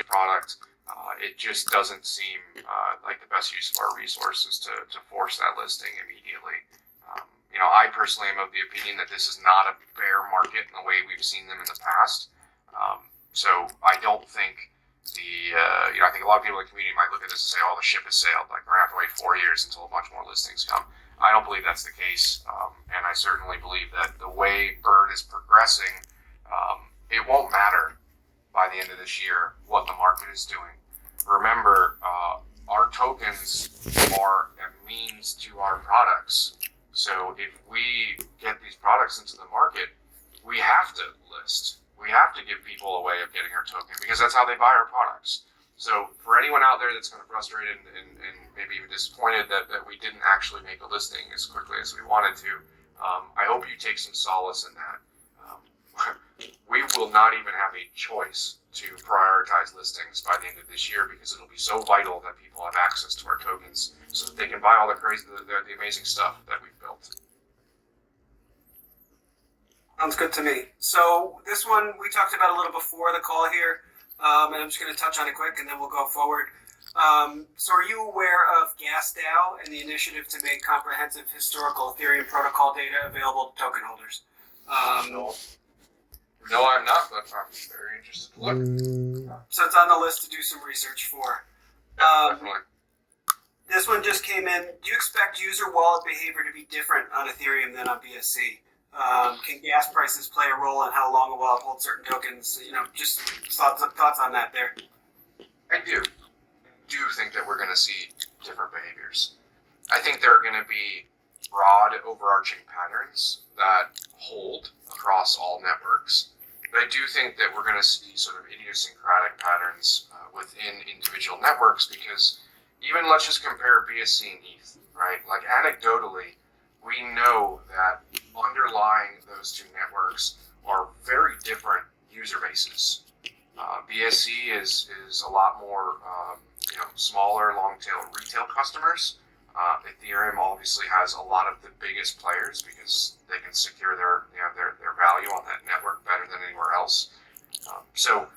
product. It just doesn't seem like the best use of our resources to force that listing immediately. I personally am of the opinion that this is not a bear market in the way we've seen them in the past. So I don't think I think a lot of people in the community might look at this and say, oh, the ship has sailed. Like, we're going to have to wait 4 years until a bunch more listings come. I don't believe that's the case. And I certainly believe that the way Bird is progressing, it won't matter by the end of this year what the market is doing. Remember, our tokens are a means to our products. So if we get these products into the market, we have to list. We have to give people a way of getting our token because that's how they buy our products. So for anyone out there that's kind of frustrated and maybe even disappointed that we didn't actually make a listing as quickly as we wanted to, I hope you take some solace in that. We will not even have a choice to prioritize listings by the end of this year because it'll be so vital that people have access to our tokens so that they can buy all the amazing stuff that we've built. Sounds good to me. So this one we talked about a little before the call here, and I'm just going to touch on it quick and then we'll go forward. So are you aware of GasDAO and the initiative to make comprehensive historical Ethereum protocol data available to token holders? No, I'm not, but I'm very interested to look. So it's on the list to do some research for. Definitely. This one just came in. Do you expect user wallet behavior to be different on Ethereum than on BSC? Can gas prices play a role in how long a wallet holds certain tokens? Just thoughts on that there. I do think that we're going to see different behaviors. I think there are going to be broad overarching patterns that hold across all networks. But I do think that we're going to see sort of idiosyncratic patterns within individual networks because even let's just compare BSC and ETH, right? Like anecdotally, we know that underlying those two networks are very different user bases. BSC is a lot more smaller, long-tail retail customers. Ethereum obviously has a lot of the biggest players because they can secure their value on that network better than anywhere else. So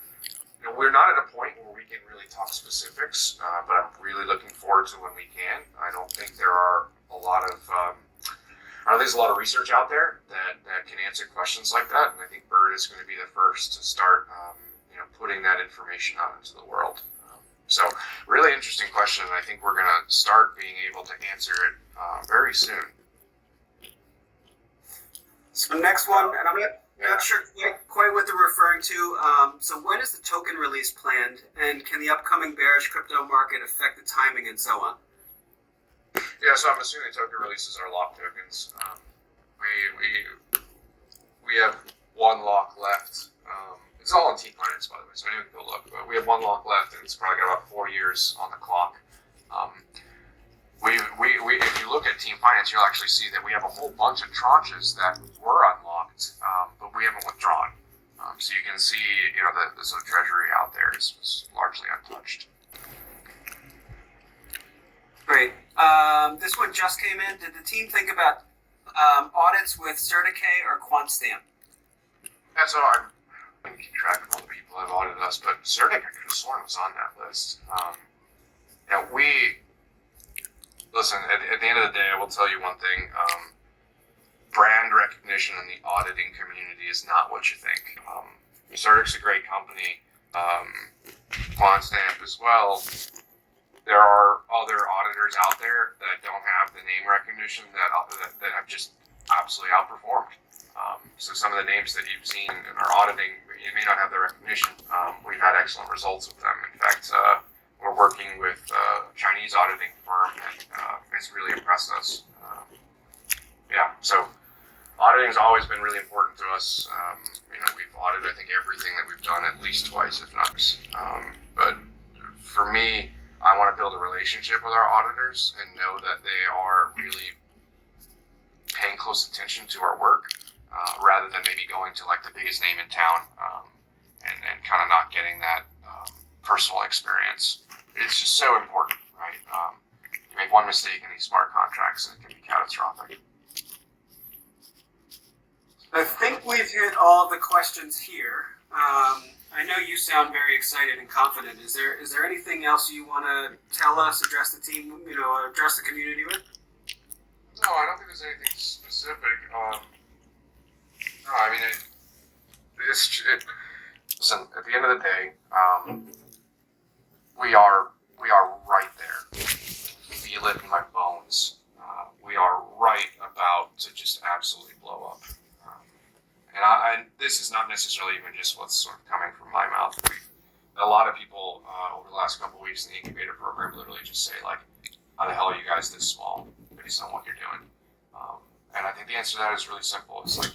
we're not at a point where we can really talk specifics, but I'm really looking forward to when we can. I don't think there are a lot of there's a lot of research out there that can answer questions like that, and I think Bird is going to be the first to start putting that information out into the world. So really interesting question, and I think we're going to start being able to answer it very soon. So next one, and I'm not sure quite what they're referring to. So when is the token release planned, and can the upcoming bearish crypto market affect the timing and so on? Yeah, so I'm assuming token releases are lock tokens. We have one lock left. It's all on T-Finance, by the way, so anyone can go look. But we have one lock left, and it's probably got about 4 years on the clock. If you look at Team Finance, you'll actually see that we have a whole bunch of tranches that were unlocked, but we haven't withdrawn. So you can see, the sort of treasury out there is largely untouched. Great. This one just came in. Did the team think about audits with Certicay or QuantStamp? Yeah, so I didn't keep track of all the people that have audited us, but Certic, I could have sworn was on that list. Listen, at the end of the day, I will tell you one thing. Brand recognition in the auditing community is not what you think. Certic's a great company. QuantStamp as well. There are other auditors out there that don't have the name recognition that have just absolutely outperformed. So some of the names that you've seen in our auditing, you may not have the recognition. We've had excellent results with them. In fact, we're working with a Chinese auditing firm, and it's really impressed us. So auditing has always been really important to us. We've audited, I think, everything that we've done at least twice, if not. But for me, I want to build a relationship with our auditors and know that they are really paying close attention to our work, rather than maybe going to like the biggest name in town and kind of not getting that personal experience. It's just so important, right? You make one mistake in these smart contracts and it can be catastrophic. I think we've hit all of the questions here. I I know you sound very excited and confident. Is there anything else you want to tell us, address the team, address the community with? No, I don't think there's anything specific. No, I mean, listen, at the end of the day, we are right there. Feel it in my bones. We are right about to just absolutely blow up. And this is not necessarily even just what's sort of coming from my mouth. A lot of people over the last couple of weeks in the incubator program literally just say, like, how the hell are you guys this small based on what you're doing? And I think the answer to that is really simple. It's like,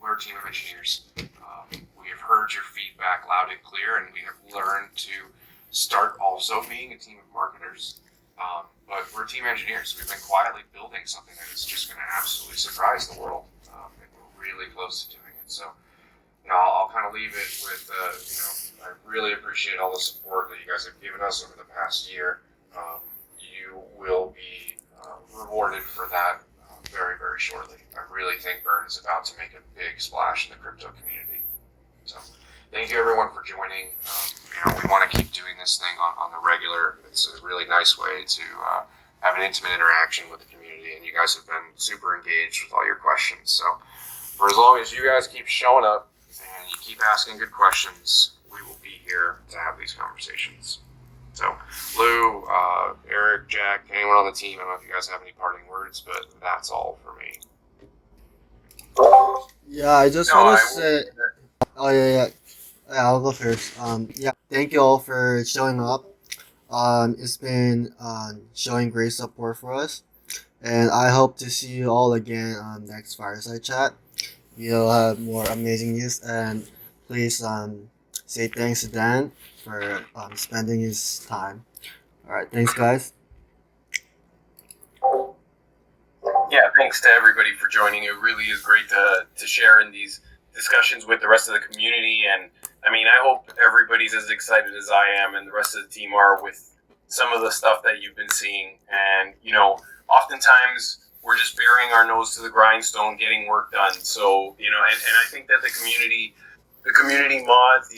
we're a team of engineers. We have heard your feedback loud and clear, and we have learned to start also being a team of marketers. But we're team engineers. We've been quietly building something that is just going to absolutely surprise the world. And we're really close to doing it. So, I'll kind of leave it with, I really appreciate all the support that you guys have given us over the past year. You will be rewarded for that very, very shortly. I really think Burn is about to make a big splash in the crypto community. So, thank you everyone for joining. We want to keep doing this thing on the regular. It's a really nice way to have an intimate interaction with the community, and you guys have been super engaged with all your questions. So, for as long as you guys keep showing up and you keep asking good questions, we will be here to have these conversations. So, Lou, Eric, Jack, anyone on the team, I don't know if you guys have any parting words, but that's all for me. Yeah, I just want to say. Oh yeah. I'll go first. Thank you all for showing up. It's been showing great support for us, and I hope to see you all again on next Fireside Chat. You'll have more amazing news, and please say thanks to Dan for spending his time. All right, thanks guys. Yeah, thanks to everybody for joining. It really is great to share in these discussions with the rest of the community, and I mean, I hope everybody's as excited as I am and the rest of the team are with some of the stuff that you've been seeing. And oftentimes we're just burying our nose to the grindstone getting work done. So and I think that the community mods,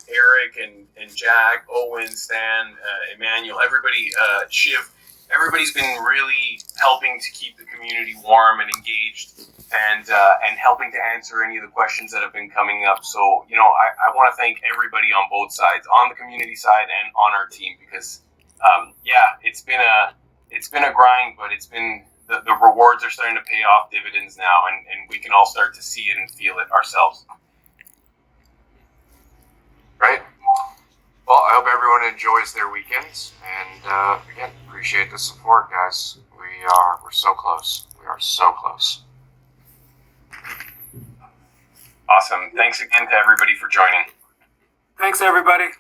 Eric and Jack, Owen, Stan, Emmanuel, everybody, Shiv, everybody's been really helping to keep the community warm and engaged, and helping to answer any of the questions that have been coming up. So I want to thank everybody on both sides, on the community side and on our team, because it's been a grind, but it's been the rewards are starting to pay off dividends now, and we can all start to see it and feel it ourselves. Right. Well, I hope everyone enjoys their weekends, and again, appreciate the support, guys. We're so close. We are so close. Awesome. Thanks again to everybody for joining. Thanks, everybody.